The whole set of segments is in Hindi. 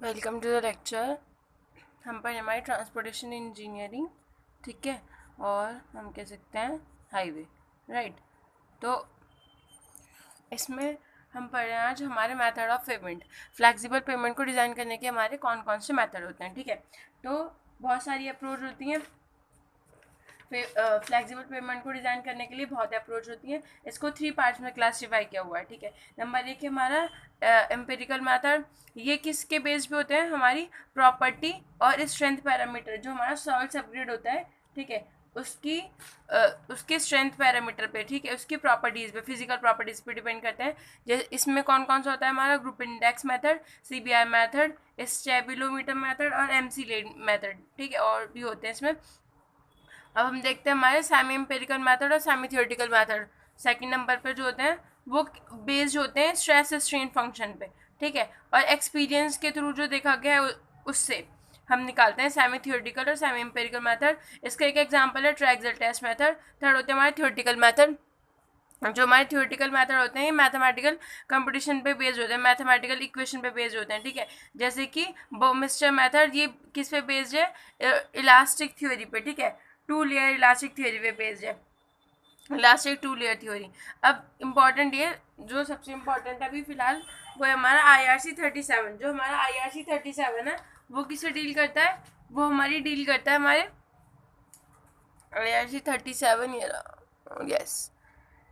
Welcome to the lecture. हम पर हमारी ट्रांसपोर्टेशन इंजीनियरिंग, ठीक है, और हम कह सकते हैं हाईवे, राइट। तो इसमें हम पढ़ रहे हैं आज हमारे method of payment. Flexible pavement को डिज़ाइन करने के हमारे कौन कौन से मेथड होते हैं, ठीक है। तो बहुत सारी अप्रोच होती हैं। फ्लेक्सिबल पेमेंट को डिज़ाइन करने के लिए बहुत अप्रोच होती है। इसको 3 पार्ट्स में क्लासीफाई किया हुआ है, ठीक है। नंबर 1 है हमारा एम्पिरिकल मेथड। ये किसके बेस पे होते हैं? हमारी प्रॉपर्टी और स्ट्रेंथ पैरामीटर, जो हमारा सॉल्ट अपग्रेड होता है, ठीक है, उसकी उसके स्ट्रेंथ पैरामीटर पे, ठीक है, उसकी प्रॉपर्टीज़ पे, फिजिकल प्रॉपर्टीज़ पे डिपेंड करते हैं। जैसे इसमें कौन कौन सा होता है? हमारा group index method, CBI method, stabilometer method और एमसी लेड मेथड, ठीक है, और भी होते हैं इसमें। अब हम देखते हैं हमारे सेमी एम्पिरिकल मेथड और semi theoretical method. Second number पे जो होते हैं वो बेस्ड होते हैं स्ट्रेस स्ट्रेन फंक्शन पे, ठीक है, और एक्सपीरियंस के थ्रू जो देखा गया है उससे हम निकालते हैं सेमी थियोरेटिकल और सेमी एम्पिरिकल मेथड। इसका एक एग्जांपल है ट्रायक्सल टेस्ट मेथड। थर्ड होते हैं हमारे थियोरेटिकल मेथड। जो हमारे थियोरेटिकल मेथड होते हैं ये मैथमेटिकल कंपटीशन पे बेस्ड होते हैं, मैथमेटिकल इक्वेशन पे बेस्ड होते हैं, ठीक है। जैसे कि बर्मिस्टर मेथड, ये किस पे बेस्ड है? इलास्टिक थ्योरी पे, ठीक है, 2 लेयर इलास्टिक थ्योरी पे बेस्ड है, इलास्टिक 2 लेयर थ्योरी। अब इम्पॉर्टेंट ये जो सबसे इम्पॉर्टेंट है अभी फिलहाल वो है हमारा IRC37। जो हमारा IRC37 है वो किससे डील करता है? वो हमारी डील करता है हमारे IRC37, यस,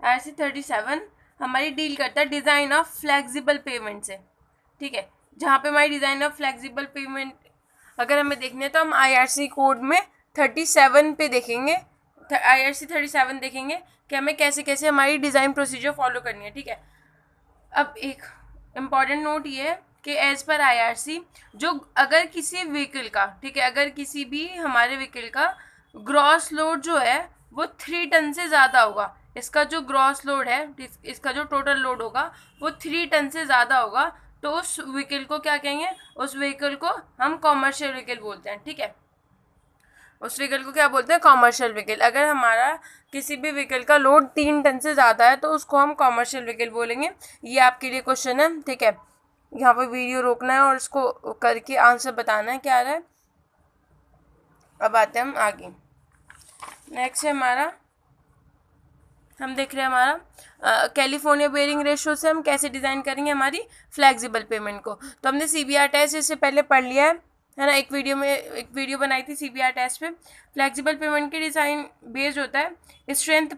IRC37 हमारी डील करता है डिज़ाइन ऑफ फ्लेक्सिबल पेमेंट से, ठीक है। जहाँ पे हमारी डिज़ाइन ऑफ फ्लेक्सिबल पेमेंट अगर हमें देखने तो हम IRC कोड में 37 पे देखेंगे, IRC37 देखेंगे कि हमें कैसे कैसे हमारी डिज़ाइन प्रोसीजर फॉलो करनी है, ठीक है। अब एक इम्पॉर्टेंट नोट ये है कि एज पर IRC जो अगर किसी व्हीकल का, ठीक है, अगर किसी भी हमारे व्हीकल का ग्रॉस लोड जो है वो 3 टन से ज़्यादा होगा, इसका जो ग्रॉस लोड है, इसका जो टोटल लोड होगा वो 3 टन से ज़्यादा होगा, तो उस व्हीकल को क्या कहेंगे? उस व्हीकल को हम कॉमर्शियल व्हीकल बोलते हैं, ठीक है। उस व्हीकल को क्या बोलते हैं? Commercial vehicle. अगर हमारा किसी भी व्हीकल का लोड 3 टन से ज़्यादा है तो उसको हम कॉमर्शियल व्हीकल बोलेंगे। ये आपके लिए क्वेश्चन है, ठीक है। यहाँ पर वीडियो रोकना है और इसको करके आंसर बताना है क्या आ रहा है। अब आते हैं हम आगे। नेक्स्ट है हमारा, हम देख रहे हैं हमारा कैलिफोर्निया बेयरिंग रेशियो से हम कैसे डिज़ाइन करेंगे हमारी फ्लेक्सिबल पेमेंट को। तो हमने CBR टेस्ट इससे पहले पढ़ लिया है ना। एक वीडियो बनाई थी CBR टेस्ट पे। फ्लेक्सिबल पेमेंट के डिज़ाइन बेस्ड होता है स्ट्रेंथ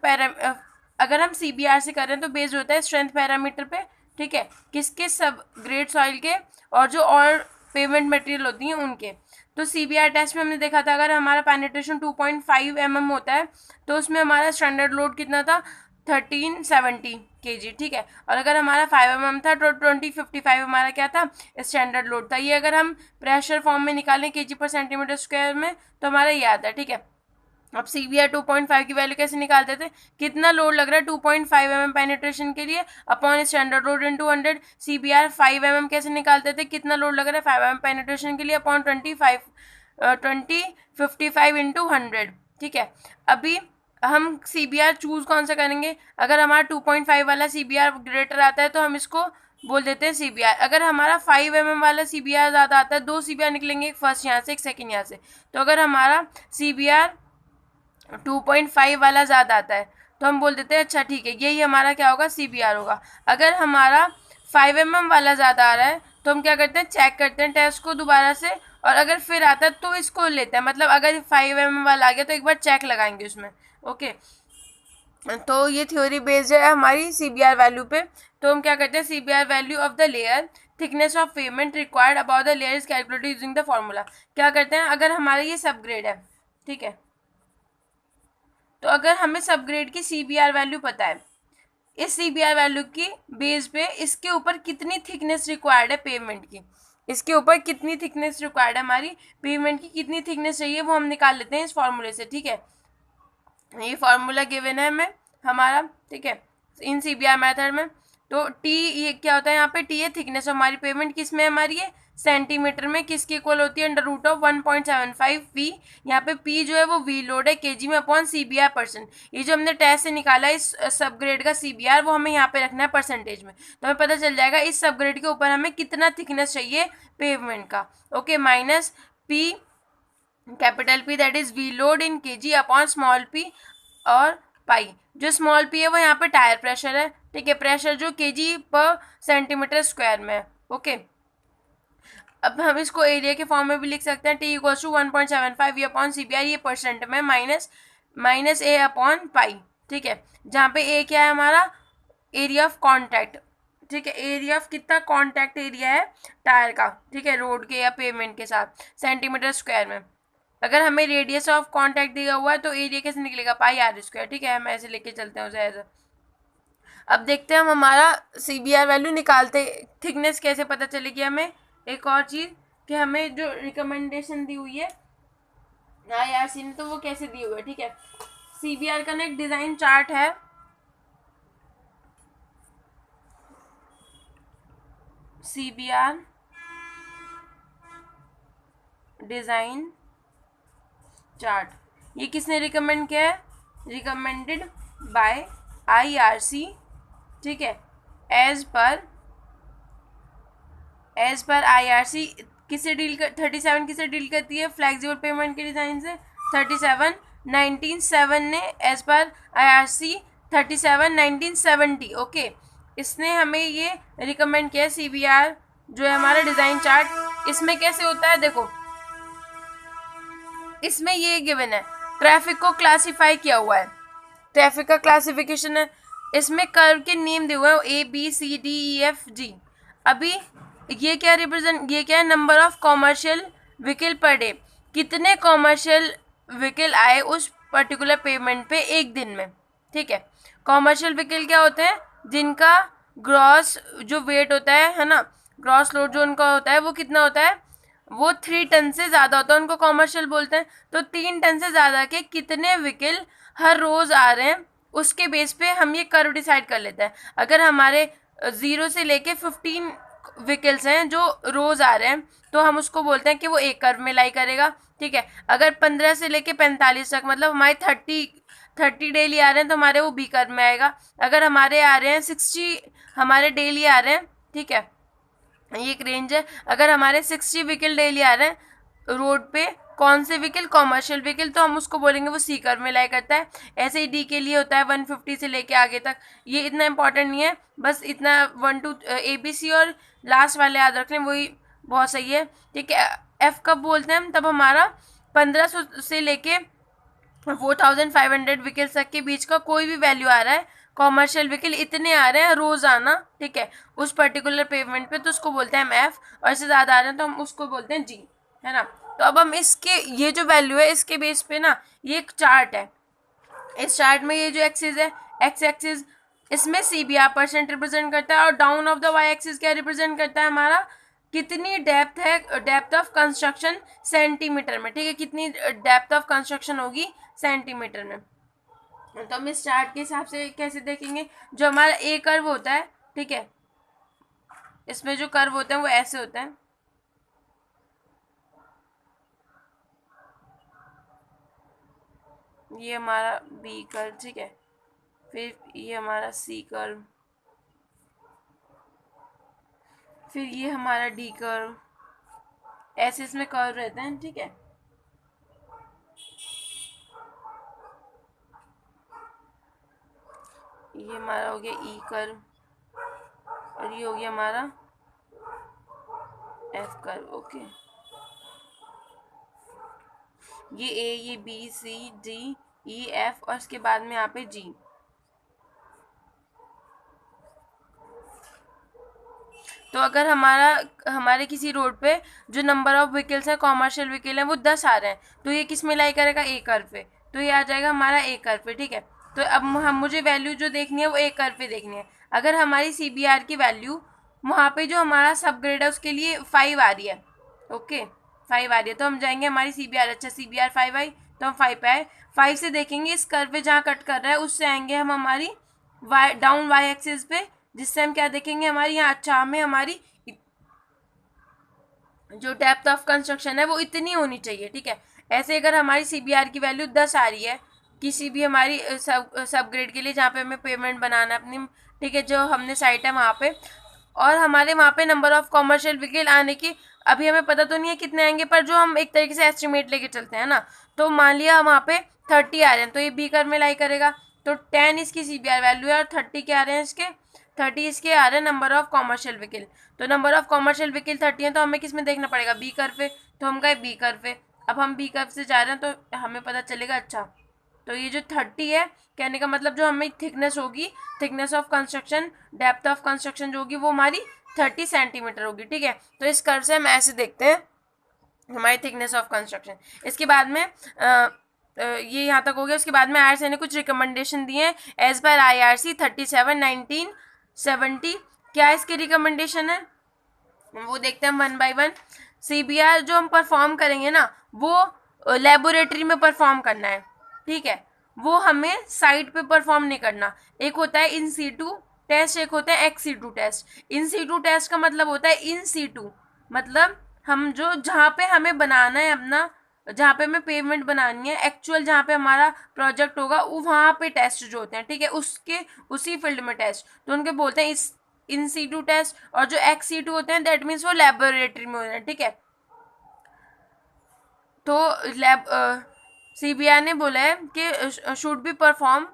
अगर हम CBR से कर रहे हैं तो बेस्ड होता है स्ट्रेंथ पैरामीटर पे, ठीक है, किसके? सब ग्रेड सॉइल के और जो और पेमेंट मटेरियल होती हैं उनके। तो CBR टेस्ट में हमने देखा था अगर हमारा पेनिट्रेशन 2.5 mm होता है तो उसमें हमारा स्टैंडर्ड लोड कितना था? 1370 kg, ठीक है। और अगर हमारा 5 mm था तो 2055 हमारा क्या था? स्टैंडर्ड लोड था। ये अगर हम प्रेशर फॉर्म में निकालें kg/cm² में तो हमारा ये आता है, ठीक है। अब CBR 2.5 की वैल्यू कैसे निकालते थे? कितना लोड लग रहा है 2.5 mm पेनिट्रेशन के लिए upon standard load in 200। CBR 5 mm कैसे निकालते थे? कितना लोड लग रहा है 5 mm पेनिट्रेशन के लिए अपॉन 2055 इंटू 100, ठीक है। अभी हम CBR चूज कौन सा करेंगे? अगर हमारा 2.5 वाला CBR ग्रेटर आता है तो हम इसको बोल देते हैं CBR। अगर हमारा 5 mm वाला CBR ज़्यादा आता है, 2 CBR निकलेंगे, एक फर्स्ट यहाँ से एक सेकेंड यहाँ से, तो अगर हमारा CBR 2.5 वाला ज़्यादा आता है तो हम बोल देते हैं अच्छा ठीक है, यही हमारा क्या होगा? CBR होगा। अगर हमारा 5 mm वाला ज़्यादा आ रहा है तो हम क्या करते हैं? चेक करते हैं टेस्ट को दोबारा से, और अगर फिर आता है तो इसको लेते हैं। मतलब अगर 5 mm वाला आ गया तो एक बार चेक लगाएंगे उसमें, ओके। तो ये थ्योरी बेस्ड है हमारी CBR वैल्यू पे। तो हम क्या करते हैं? CBR value of the layer thickness of payment required about the layer is calculated using the formula. क्या करते हैं? अगर हमारा ये सबग्रेड है, ठीक है, तो अगर हमें सबग्रेड की CBR वैल्यू पता है, इस CBR वैल्यू की बेस पे इसके ऊपर कितनी थिकनेस रिक्वायर्ड है पेमेंट की, इसके ऊपर कितनी थिकनेस रिक्वायर्ड है, हमारी पेमेंट की कितनी थिकनेस चाहिए वो हम निकाल लेते हैं इस फॉर्मूले से, ठीक है। ये फॉर्मूला गिवन है हमें हमारा, ठीक है, इन CBR मेथड में। तो टी ये क्या होता है यहाँ पे, टी है थिकनेस। हमारी पेमेंट किस में हमारी है, सेंटीमीटर में, किसकी इक्वल होती है, अंडर रूट ऑफ 1.75 वी। यहाँ पे पी जो है वो वी लोड है केजी में अपॉन सीबीआर परसेंट। ये जो हमने टेस्ट से निकाला इस सब ग्रेड का सीबीआर, वो हमें यहाँ पे रखना है परसेंटेज में, तो हमें पता चल जाएगा इस सब ग्रेड के ऊपर हमें कितना थिकनेस चाहिए पेवमेंट का। Okay, minus P capital P that is V load in KG upon small P और पाई। जो स्मॉल पी है वो यहाँ पे टायर प्रेशर है, ठीक है, प्रेशर जो केजी पर सेंटीमीटर स्क्वायर में है। ओके, अब हम इसको एरिया के फॉर्म में भी लिख सकते हैं, T equal to 1.75 V upon C B R, ये परसेंट में, माइनस ए अपॉन पाई, ठीक है, जहाँ पे ए क्या है हमारा, एरिया ऑफ कॉन्टैक्ट, ठीक है, एरिया ऑफ कितना कॉन्टैक्ट एरिया है टायर का, ठीक है, रोड के या पेमेंट के साथ सेंटीमीटर स्क्वायर में। अगर हमें रेडियस ऑफ कॉन्टैक्ट दिया हुआ है तो एरिया कैसे निकलेगा, पाई आर स्क्वायर, ठीक है, हम ऐसे लेके चलते हैं उसे एज। अब देखते हैं हम हमारा सी बी आर वैल्यू निकालते, थिकनेस कैसे पता चलेगी हमें। एक और चीज़ कि हमें जो रिकमेंडेशन दी हुई है IRC ने, तो वो कैसे दी हुई है, ठीक है, सी बी आर का ना एक डिज़ाइन चार्ट है, C B R design chart, ये किसने रिकमेंड किया है, रिकमेंडेड बाय IRC, ठीक है, एज पर IRC किससे डील कर, 37 किससे डील करती है, फ्लेक्सिबल पेमेंट के डिज़ाइन से, 37 1907 ने एज पर IRC 37 1970। ओके, इसने हमें ये रिकमेंड किया CBR जो है हमारा डिज़ाइन चार्ट। इसमें कैसे होता है, देखो इसमें ये गिवन है, ट्रैफिक को क्लासीफाई किया हुआ है, ट्रैफिक का क्लासिफिकेशन है, इसमें कर्व के नेम दिए हुए हैं ABCDEFG। अभी ये क्या रिप्रेजेंट, ये क्या है, number of commercial vehicle per day, कितने कॉमर्शियल व्हीकल आए उस पर्टिकुलर पेमेंट पे एक दिन में, ठीक है। कॉमर्शियल व्हीकल क्या होते हैं, जिनका ग्रॉस जो वेट होता है ना, ग्रॉस लोड जो उनका होता है वो कितना होता है, वो 3 टन से ज़्यादा होता है, उनको कॉमर्शियल बोलते हैं। तो 3 टन से ज़्यादा के कितने व्हीकल हर रोज़ आ रहे हैं, उसके बेस पे हम ये कर्व डिसाइड कर लेते हैं। अगर हमारे 0 से लेके 15 व्हीकल्स हैं जो रोज़ आ रहे हैं, तो हम उसको बोलते हैं कि वो एक कर्व में लाई करेगा, ठीक है। अगर 15 से लेके 45 तक, मतलब हमारे 30 डेली आ रहे हैं, तो हमारे वो बी कर्व में आएगा। अगर हमारे आ रहे हैं 60 हमारे डेली आ रहे हैं, ठीक है, ये एक रेंज है। अगर हमारे 60 व्हीकल डेली आ रहे हैं रोड पे, कौन से व्हीकल, कॉमर्शियल व्हीकल, तो हम उसको बोलेंगे वो सी कर्व में लाई करता है। ऐसे ही डी के लिए होता है 150 से लेके आगे तक। ये इतना इंपॉर्टेंट नहीं है, बस इतना 1 2 ABC और लास्ट वाले याद रख लें, वही बहुत सही है, ठीक है। एफ कब बोलते हैं हम, तब हमारा 1500 से लेके 4500 व्हीकल्स तक के बीच का कोई भी वैल्यू आ रहा है, कॉमर्शियल व्हीकल इतने आ रहे हैं रोजाना, ठीक है, उस पर्टिकुलर पेमेंट पे, तो उसको बोलते हैं हम एफ, और इससे ज़्यादा आ रहे हैं तो हम उसको बोलते हैं जी, है ना। तो अब हम इसके ये जो वैल्यू है इसके बेस पे ना, ये एक चार्ट है, इस चार्ट में ये जो एक्सिस है, एक्स एक्सिस, इसमें CBR परसेंट रिप्रेजेंट करता है, और down of the Y axis क्या रिप्रेजेंट करता है हमारा, कितनी डेप्थ है, डेप्थ ऑफ कंस्ट्रक्शन सेंटीमीटर में, ठीक है, कितनी डेप्थ ऑफ कंस्ट्रक्शन होगी सेंटीमीटर में। तो हम इस चार्ट के हिसाब से कैसे देखेंगे, जो हमारा ए कर्व होता है, ठीक है, इसमें जो कर्व होते हैं वो ऐसे होते हैं, ये हमारा बी कर्व, ठीक है, फिर ये हमारा सी कर्व, फिर ये हमारा डी कर्व, ऐसे इसमें कर्व रहते हैं, ठीक है। ये हमारा हो गया ई कर्व, और ये हो गया हमारा एफ कर्व। ओके, ये ए, ये बी, सी, डी, ई, एफ, और इसके बाद में यहाँ पे जी। तो अगर हमारे किसी रोड पे जो नंबर ऑफ व्हीकल्स हैं, कॉमर्शियल व्हीकल हैं, वो 10 आ रहे हैं, तो ये किस में लाई करेगा, ए कर्व पे, तो ये आ जाएगा हमारा ए कर्व पे, ठीक है। तो अब हम मुझे वैल्यू जो देखनी है वो ए कर्व पे देखनी है। अगर हमारी CBR की वैल्यू वहाँ पे जो हमारा सब ग्रेड है उसके लिए 5 आ रही है, ओके 5 आ रही है, तो हम जाएंगे हमारी CBR, अच्छा CBR 5 आई, तो हम 5 पे आए, 5 से देखेंगे इस कर्व पे जहाँ कट कर रहा है उससे आएंगे हम हमारी डाउन वाई एक्सिस पे, जिससे हम क्या देखेंगे, हमारी यहाँ अच्छा हमें हमारी जो डेप्थ ऑफ कंस्ट्रक्शन है वो इतनी होनी चाहिए, ठीक है। ऐसे अगर हमारी सीबीआर की वैल्यू 10 आ रही है किसी भी हमारी सब ग्रेड के लिए जहाँ पे हमें पेमेंट बनाना है अपनी, ठीक है, जो हमने साइट है वहाँ पे, और हमारे वहाँ पे नंबर ऑफ कॉमर्शियल व्हीकल आने की अभी हमें पता तो नहीं है कितने आएंगे, पर जो हम एक तरीके से एस्टिमेट लेके चलते हैं ना, तो मान लिया वहाँ पे 30 आ रहे हैं तो ये बी कर में लाई करेगा, तो 10 इसकी सीबीआर वैल्यू है और 30 क्या आ रहे हैं इसके, 30 इसके आ रहे हैं नंबर ऑफ कॉमर्शियल व्हीकल। तो नंबर ऑफ कॉमर्शियल व्हीकल 30 है तो हमें किस में देखना पड़ेगा, बी कर्व पे, तो हम गए बी कर्व पे। अब हम बी कर्व से जा रहे हैं तो हमें पता चलेगा, अच्छा तो ये जो 30 है, कहने का मतलब जो हमें थिकनेस होगी, thickness of construction, depth of construction जो होगी वो हमारी 30 सेंटीमीटर होगी, ठीक है। तो इस कर्व से हम ऐसे देखते हैं हमारी थिकनेस ऑफ कंस्ट्रक्शन। इसके बाद में ये यहाँ तक हो गया। उसके बाद में IRC ने कुछ रिकमेंडेशन दिए हैं एज पर IRC 37/1970। क्या इसके रिकमेंडेशन है वो देखते हैं वन बाय वन। सीबीआर जो हम परफॉर्म करेंगे ना वो लेबोरेटरी में परफॉर्म करना है, ठीक है, वो हमें साइट पे परफॉर्म नहीं करना। एक होता है इन सीटू टेस्ट, एक होता है ex situ test. In situ test का मतलब होता है इन सीटू, मतलब हम जो जहाँ पे हमें बनाना है अपना, जहाँ पे हमें पेमेंट बनानी है, एक्चुअल जहाँ पे हमारा प्रोजेक्ट होगा वहाँ पे टेस्ट जो होते हैं, ठीक है, उसके उसी फील्ड में टेस्ट, तो उनके बोलते हैं इस इन सीटू टेस्ट। और जो एक्स सीटू होते हैं दैट मीन्स वो लेबोरेटरी में होते हैं, ठीक है। तो लैब सीबीआर ने बोला है कि शुड बी परफॉर्म,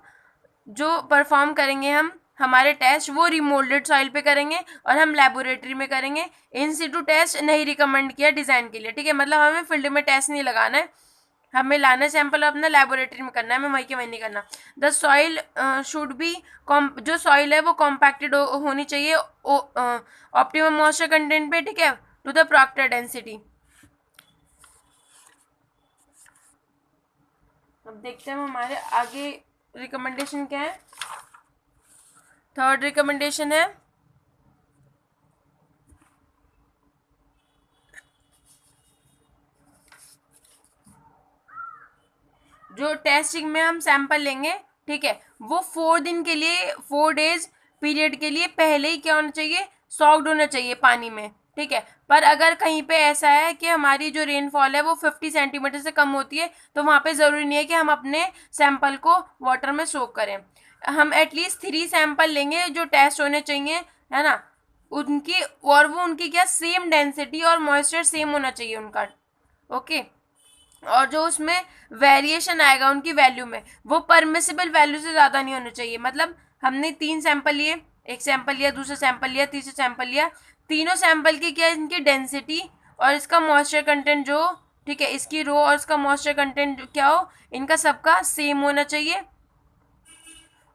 जो परफॉर्म करेंगे हम हमारे टेस्ट वो रिमोल्डेड सॉइल पे करेंगे और हम लेबोरेटरी में करेंगे। इन सीटू टेस्ट नहीं रिकमेंड किया डिज़ाइन के लिए, ठीक है, मतलब हमें फील्ड में टेस्ट नहीं लगाना है, हमें लाना सैंपल अपना लेबोरेटरी में करना है, हमें वहीं के वहीं नहीं करना। द सॉइल शुड बी, जो सॉइल है वो कॉम्पैक्टेड होनी चाहिए ऑप्टिमम मॉइस्चर कंटेंट पे, ठीक है, टू द प्रॉक्टर डेंसिटी। अब देखते हैं हमारे आगे रिकमेंडेशन क्या है। थर्ड रिकमेंडेशन है जो टेस्टिंग में हम सैंपल लेंगे, ठीक है, वो 4 दिन के लिए, 4 डेज पीरियड के लिए पहले ही क्या होना चाहिए, सॉक्ड होना चाहिए पानी में, ठीक है। पर अगर कहीं पे ऐसा है कि हमारी जो रेनफॉल है वो 50 सेंटीमीटर से कम होती है तो वहाँ पे ज़रूरी नहीं है कि हम अपने सैंपल को वाटर में सोक करें। हम एटलीस्ट 3 सैंपल लेंगे जो टेस्ट होने चाहिए, है ना, उनकी, और वो उनकी क्या सेम डेंसिटी और मॉइस्चर सेम होना चाहिए उनका, ओके। और जो उसमें वेरिएशन आएगा उनकी वैल्यू में वो परमिसिबल वैल्यू से ज़्यादा नहीं होना चाहिए। मतलब हमने 3 सैंपल लिए, एक सैंपल लिया, दूसरा सैंपल लिया, तीसरा सैंपल लिया, तीनों सैंपल की क्या इनकी डेंसिटी और इसका मॉइस्चर कंटेंट जो, ठीक है, इसकी रो और इसका मॉइस्चर कंटेंट क्या हो, इनका सबका सेम होना चाहिए।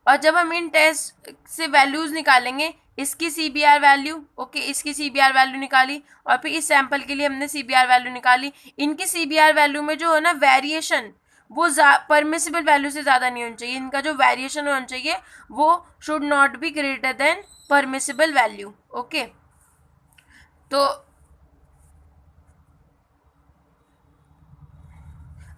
और जब हम इन टेस्ट से वैल्यूज़ निकालेंगे, इसकी सीबीआर वैल्यू, ओके, इसकी सीबीआर वैल्यू निकाली और फिर इस सैंपल के लिए हमने सीबीआर वैल्यू निकाली, इनकी सीबीआर वैल्यू में जो है ना वेरिएशन वो परमिसिबल वैल्यू से ज़्यादा नहीं होना चाहिए। इनका जो वेरिएशन होना चाहिए वो should not be greater than permissible value, okay. तो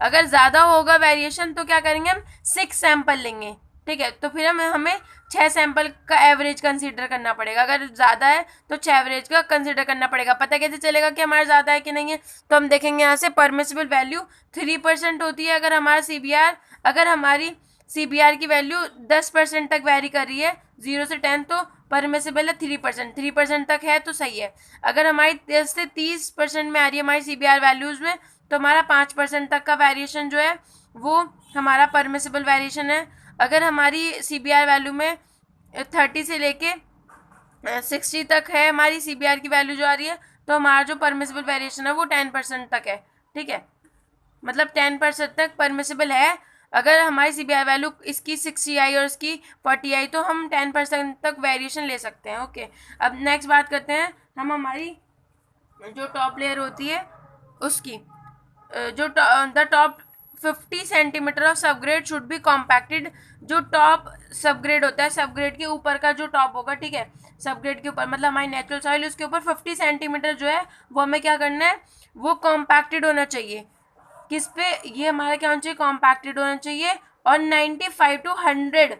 अगर ज़्यादा होगा वेरिएशन तो क्या करेंगे, हम 6 सैंपल लेंगे, ठीक है, तो फिर हमें 6 सैंपल का एवरेज कंसीडर करना पड़ेगा। अगर ज़्यादा है तो 6 एवरेज का कंसीडर करना पड़ेगा। पता कैसे चलेगा कि हमारा ज़्यादा है कि नहीं है, तो हम देखेंगे यहाँ से परमिसिबल वैल्यू 3% होती है। अगर हमारा सीबीआर, अगर हमारी सीबीआर की वैल्यू 10% तक वेरी कर रही है 0 से 10, तो परमिसिबल है 3%, 3% तक है तो सही है। अगर हमारी 10 से 30% में आ रही है हमारी सीबीआर वैल्यूज़ में, तो हमारा 5% तक का वेरिएशन जो है वो हमारा परमिसिबल वेरिएशन है। अगर हमारी सीबीआर वैल्यू में 30 से लेके 60 तक है हमारी सीबीआर की वैल्यू जो आ रही है, तो हमारा जो परमिसिबल वेरिएशन है वो 10% तक है, ठीक है, मतलब 10% तक परमिसिबल है। अगर हमारी सीबीआर वैल्यू इसकी 60 आई और इसकी 40 आई तो हम 10% तक वेरिएशन ले सकते हैं, ओके। अब नेक्स्ट बात करते हैं हम हमारी जो टॉप लेयर होती है उसकी, जो the top 50 centimetre of subgrade should be compacted. जो टॉप सबग्रेड होता है, सबग्रेड के ऊपर का जो टॉप होगा, ठीक है, सबग्रेड के ऊपर मतलब हमारी नेचुरल सॉइल, उसके ऊपर 50 सेंटीमीटर जो है वो हमें क्या करना है, वो कॉम्पैक्टेड होना चाहिए। किस पे, ये हमारा क्या होना चाहिए, कॉम्पैक्टेड होना चाहिए। और 95 to 100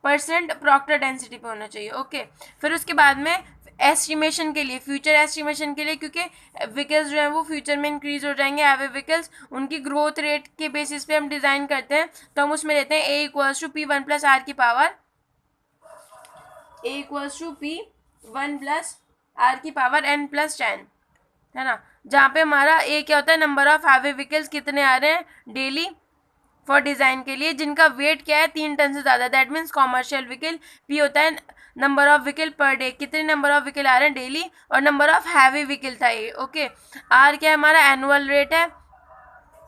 परसेंट प्रॉक्टर डेंसिटी पे होना चाहिए। ओके, फिर उसके बाद में एस्टिमेशन के लिए, फ्यूचर एस्टिमेशन के लिए, क्योंकि व्हीकल्स जो है वो फ्यूचर में इंक्रीज हो जाएंगे, हैवी व्हीकल्स, उनकी ग्रोथ रेट के बेसिस पे हम डिज़ाइन करते हैं, तो हम उसमें लेते हैं A=P1+R की पावर, A=P1+R की पावर n+10, है ना, जहाँ पे हमारा ए क्या होता है, नंबर ऑफ हैवी व्हीकल्स कितने आ रहे हैं डेली फॉर डिज़ाइन के लिए, जिनका वेट क्या है 3 टन से ज़्यादा, that means commercial vehicle. P होता है number of vehicle per day, कितने नंबर ऑफ व्हीकल आ रहे हैं डेली, और नंबर ऑफ हैवी व्हीकल था ये। ओके, आर क्या है हमारा एनुअल रेट है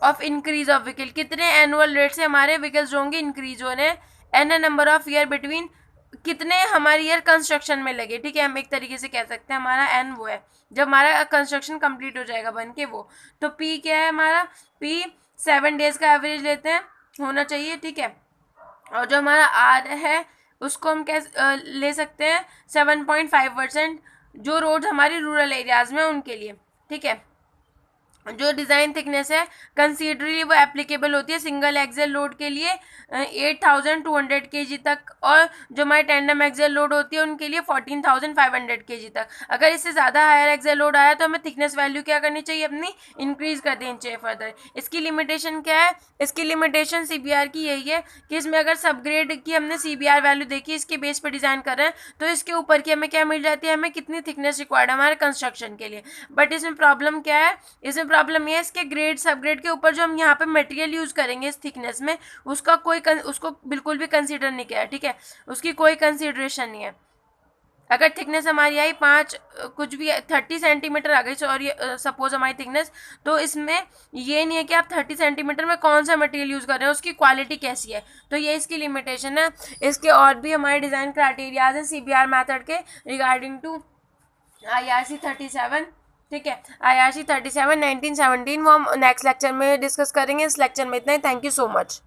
ऑफ इंक्रीज ऑफ व्हीकल, कितने एनुअल रेट से हमारे व्हीकल्स होंगे इंक्रीज हो रहे हैं, एन है नंबर ऑफ ईयर बिटवीन, कितने हमारी ईयर कंस्ट्रक्शन में लगे, ठीक है, हम एक तरीके से कह सकते हैं हमारा एन वो है जब हमारा कंस्ट्रक्शन कंप्लीट हो जाएगा बन के वो। तो पी क्या है हमारा, पी 7 डेज का एवरेज लेते हैं, होना चाहिए, ठीक है। और जो हमारा आर है उसको हम कैसे ले सकते हैं 7.5%, जो रोड्स हमारी रूरल एरियाज में उनके लिए, ठीक है। जो डिज़ाइन थिकनेस है कंसीडरली वो एप्लीकेबल होती है सिंगल एक्सेल लोड के लिए 8,200 kg तक, और जो हमारी टेंडम एक्सेल लोड होती है उनके लिए 14,500 kg तक। अगर इससे ज़्यादा हायर एक्सेल लोड आया तो हमें थिकनेस वैल्यू क्या करनी चाहिए, अपनी इंक्रीज कर देनी चाहिए फर्दर। इसकी लिमिटेशन क्या है, इसकी लिमिटेशन CBR की यही है कि इसमें अगर सबग्रेड की हमने CBR वैल्यू देखी, इसके बेस पर डिज़ाइन कर रहे हैं, तो इसके ऊपर की हमें क्या मिल जाती है, हमें कितनी थिकनेस रिक्वायर्ड है हमारे कंस्ट्रक्शन के लिए। बट इसमें प्रॉब्लम क्या है, इसमें प्रॉब्लम ये है इसके ग्रेड सब ग्रेड के ऊपर जो हम यहाँ पे मटेरियल यूज़ करेंगे इस थिकनेस में, उसका उसको बिल्कुल भी कंसीडर नहीं किया है, ठीक है, उसकी कोई कंसीडरेशन नहीं है। अगर थिकनेस हमारी आई 5 कुछ भी 30 सेंटीमीटर आ गई, सॉरी सपोज हमारी थिकनेस, तो इसमें ये नहीं है कि आप 30 सेंटीमीटर में कौन सा मटेरियल यूज़ कर रहे हैं, उसकी क्वालिटी कैसी है, तो ये इसकी लिमिटेशन है। इसके और भी हमारे डिज़ाइन क्राइटेरियाज हैं CBR मैथड के रिगार्डिंग टू IRC 37, ठीक है, IRC 37 1917, वो हम नेक्स्ट लेक्चर में डिस्कस करेंगे। इस लेक्चर में इतना ही, थैंक यू सो मच।